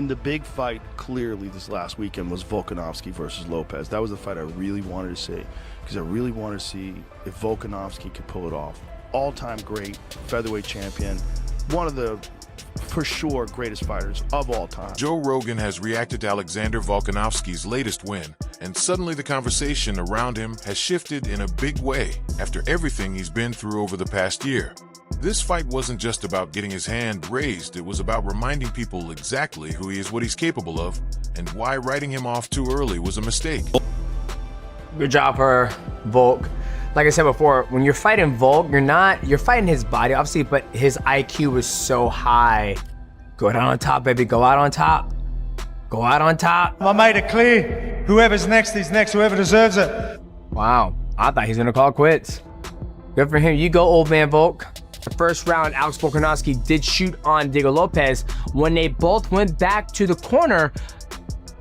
The big fight clearly this last weekend was Volkanovski versus Lopes. That was the fight I really wanted to see because I really wanted to see if Volkanovski could pull it off. All-time great featherweight champion, one of the, for sure, greatest fighters of all time. Joe Rogan has reacted to Alexander Volkanovski's latest win, and suddenly the conversation around him has shifted in a big way after everything he's been through over the past year. This fight wasn't just about getting his hand raised, it was about reminding people exactly who he is, what he's capable of, and why writing him off too early was a mistake. Good job for Volk. Like I said before, when you're fighting Volk, you're fighting his body, obviously, but his IQ was so high. Go out on top, baby, go out on top. Go out on top. I made it clear, whoever's next is next, whoever deserves it. Wow, I thought he was gonna call quits. Good for him, you go, old man Volk. The first round, Alex Volkanovski did shoot on Diego Lopes. When they both went back to the corner,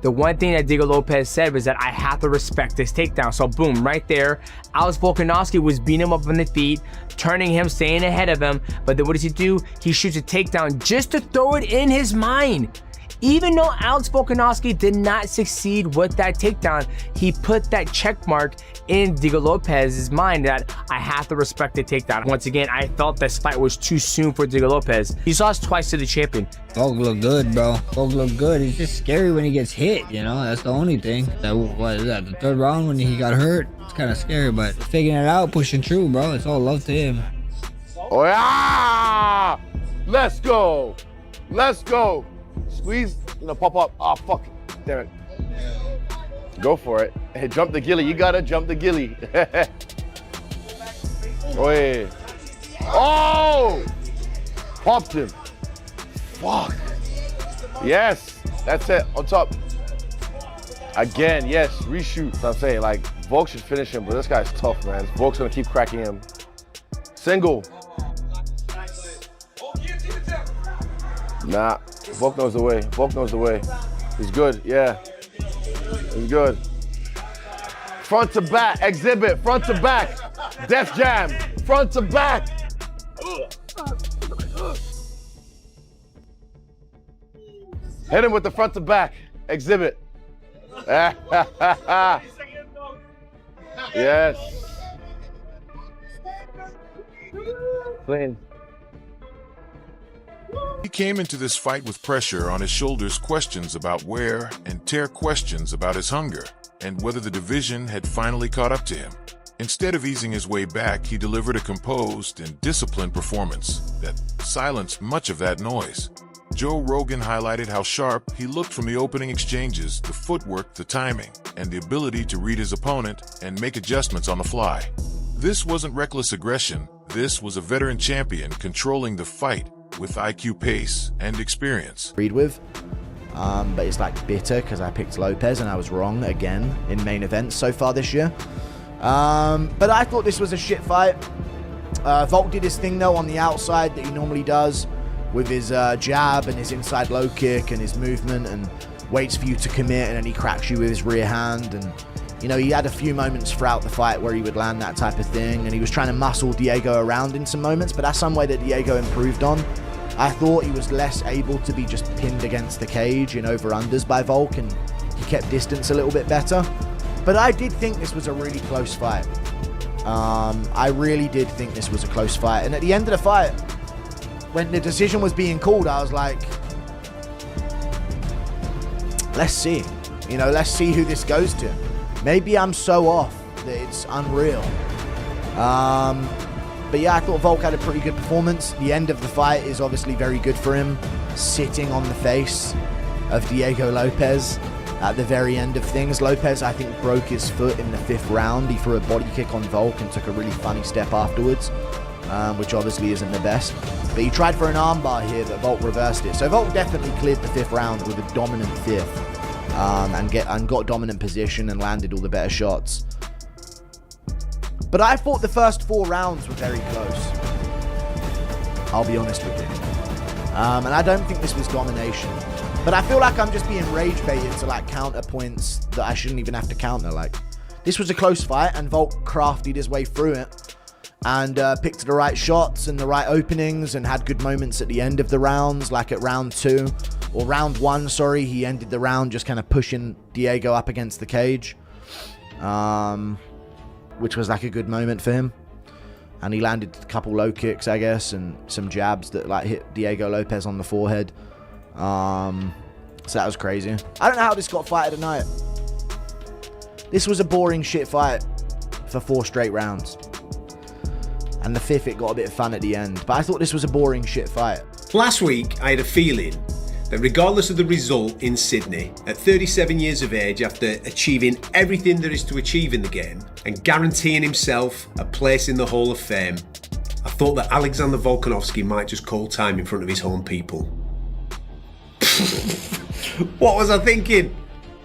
the one thing that Diego Lopes said was that I have to respect this takedown. So boom, right there, Alex Volkanovski was beating him up on the feet, turning him, staying ahead of him. But then what does he do? He shoots a takedown just to throw it in his mind. Even though Alex Volkanovski did not succeed with that takedown, he put that check mark in Diego Lopes's mind that I have to respect the takedown. Once again, I felt this fight was too soon for Diego Lopes. He lost twice to the champion. Volk look good, bro. Volk look good. It's just scary when he gets hit, you know? That's the only thing. What is that, the third round when he got hurt? It's kind of scary, but figuring it out, pushing through, bro. It's all love to him. Oh, yeah! Let's go. Let's go. Squeeze, pop up. Oh, fuck. Damn it. Go for it. Hey, jump the ghillie. You gotta jump the ghillie. Oh, yeah. Oh! Popped him. Fuck. Yes. That's it. On top. Again, yes. Reshoot. So I'm saying, like, Volk should finish him, but this guy's tough, man. Volk's gonna keep cracking him. Single. Nah. Volk knows the way. Volk knows the way. He's good. Yeah. He's good. Front to back. Exhibit. Front to back. Death jam. Front to back. Hit him with the front to back. Exhibit. Yes. Clean. He came into this fight with pressure on his shoulders, questions about where, and tear questions about his hunger, and whether the division had finally caught up to him. Instead of easing his way back, he delivered a composed and disciplined performance that silenced much of that noise. Joe Rogan highlighted how sharp he looked from the opening exchanges, the footwork, the timing, and the ability to read his opponent and make adjustments on the fly. This wasn't reckless aggression. This was a veteran champion controlling the fight with IQ, pace, and experience. Agreed with, but it's like bitter because I picked Lopes and I was wrong again in main events so far this year. But I thought this was a shit fight. Volk did his thing though on the outside that he normally does with his jab and his inside low kick and his movement, and waits for you to commit and then he cracks you with his rear hand. And he had a few moments throughout the fight where he would land that type of thing, and he was trying to muscle Diego around in some moments, but that's some way that Diego improved on. I thought he was less able to be just pinned against the cage in over-unders by Volk, and he kept distance a little bit better. But I did think this was a really close fight. I really did think this was a close fight. And at the end of the fight, when the decision was being called, I was like, let's see. Let's see who this goes to. Maybe I'm so off that it's unreal. But yeah, I thought Volk had a pretty good performance. The end of the fight is obviously very good for him. Sitting on the face of Diego Lopes at the very end of things. Lopes, I think, broke his foot in the 5th round. He threw a body kick on Volk and took a really funny step afterwards, which obviously isn't the best. But he tried for an armbar here, but Volk reversed it. So Volk definitely cleared the 5th round with a dominant 5th. And got dominant position and landed all the better shots. But I thought the first 4 rounds were very close. I'll be honest with you. And I don't think this was domination. But I feel like I'm just being rage baited to like counter points that I shouldn't even have to counter. Like, this was a close fight and Volk crafted his way through it and picked the right shots and the right openings and had good moments at the end of the rounds, like at round 2. or round 1, sorry, he ended the round just kind of pushing Diego up against the cage, which was like a good moment for him. And he landed a couple low kicks, I guess, and some jabs that like hit Diego Lopes on the forehead. So that was crazy. I don't know how this got fighted tonight. This was a boring shit fight for 4 straight rounds. And the 5th, it got a bit of fun at the end. But I thought this was a boring shit fight. Last week, I had a feeling that regardless of the result in Sydney, at 37 years of age, after achieving everything there is to achieve in the game and guaranteeing himself a place in the Hall of Fame, I thought that Alexander Volkanovski might just call time in front of his home people. What was I thinking?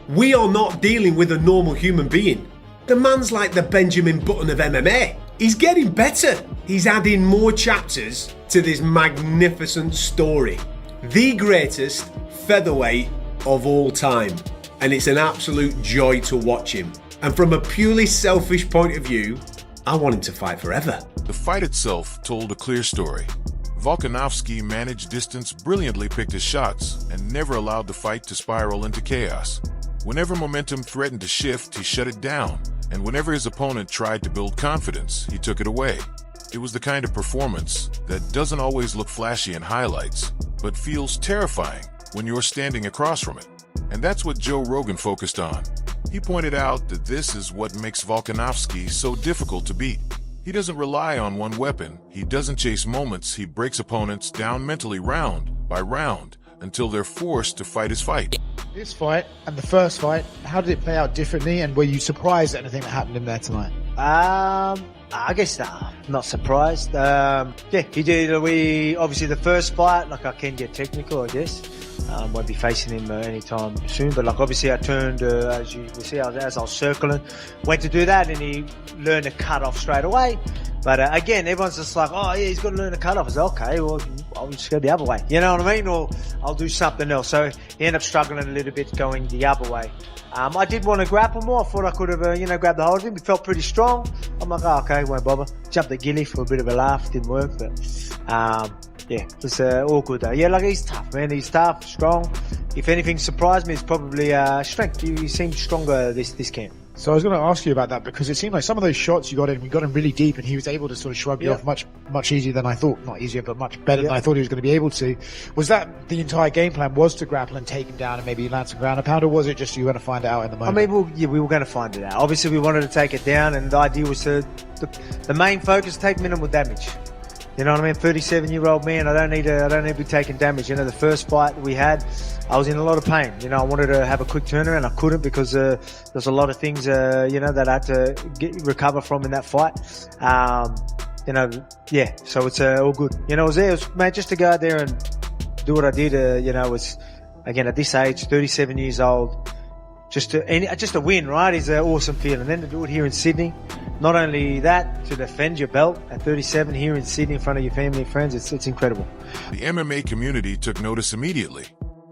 We are not dealing with a normal human being. The man's like the Benjamin Button of MMA. He's getting better. He's adding more chapters to this magnificent story. The greatest featherweight of all time. And it's an absolute joy to watch him. And from a purely selfish point of view, I want him to fight forever. The fight itself told a clear story. Volkanovski managed distance, brilliantly picked his shots, and never allowed the fight to spiral into chaos. Whenever momentum threatened to shift, he shut it down, and whenever his opponent tried to build confidence, he took it away. It was the kind of performance that doesn't always look flashy in highlights, but feels terrifying when you're standing across from it. And that's what Joe Rogan focused on. He pointed out that this is what makes Volkanovski so difficult to beat. He doesn't rely on one weapon, he doesn't chase moments, he breaks opponents down mentally round by round until they're forced to fight his fight. This fight and the first fight, how did it play out differently, and were you surprised at anything that happened in there tonight? I guess not surprised. Yeah, he did. We obviously the first fight, like I can get technical, I guess. Won't be facing him anytime soon, but like obviously I turned, as you will see, as I was circling, went to do that, and he learned to cut off straight away. But again, everyone's just like, oh yeah, he's got to learn to cut off. I said, okay, well, I'll just go the other way. You know what I mean? Or I'll do something else. So he ended up struggling a little bit going the other way. I did want to grapple more. I thought I could have, grabbed the hold of him. He felt pretty strong. I'm like, oh, okay, won't bother. Jumped the ghillie for a bit of a laugh. Didn't work, but yeah, it was all good though. Yeah, like he's tough, man. He's tough, strong. If anything surprised me, it's probably strength. He seemed stronger this camp. So I was going to ask you about that, because it seemed like some of those shots you got him really deep, and he was able to sort of shrug you off much easier than I thought. Not easier, but much better than I thought he was going to be able to. Was that the entire game plan, was to grapple and take him down and maybe land some ground and pound, or was it just you were going to find it out in the moment? I mean, we were going to find it out. Obviously, we wanted to take it down, and the idea was to the main focus, take minimal damage. You know what I mean? 37-year-old man, I don't need to be taking damage. The first fight we had, I was in a lot of pain. I wanted to have a quick turnaround. I couldn't, because there's a lot of things, that I had to recover from in that fight. Yeah, so it's all good. It was there. It was, mate, just to go out there and do what I did, was, again, at this age, 37 years old, just to win, right, is an awesome feeling. And then to do it here in Sydney, not only that, to defend your belt at 37 here in Sydney in front of your family and friends, it's incredible. The MMA community took notice immediately.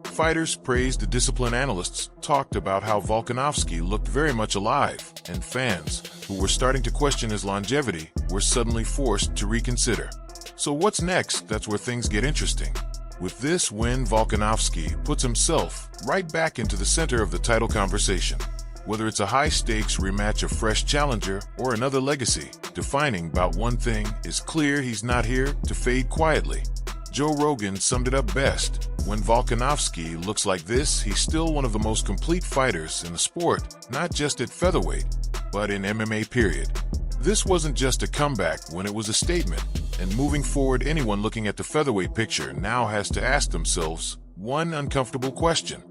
Fighters praised the discipline, analysts talked about how Volkanovski looked very much alive, and fans, who were starting to question his longevity, were suddenly forced to reconsider. So what's next? That's where things get interesting. With this win, Volkanovski puts himself right back into the center of the title conversation. Whether it's a high-stakes rematch, a fresh challenger, or another legacy, defining about one thing is clear: he's not here to fade quietly. Joe Rogan summed it up best: when Volkanovski looks like this, he's still one of the most complete fighters in the sport, not just at featherweight, but in MMA period. This wasn't just a comeback when it was a statement, and moving forward, anyone looking at the featherweight picture now has to ask themselves one uncomfortable question: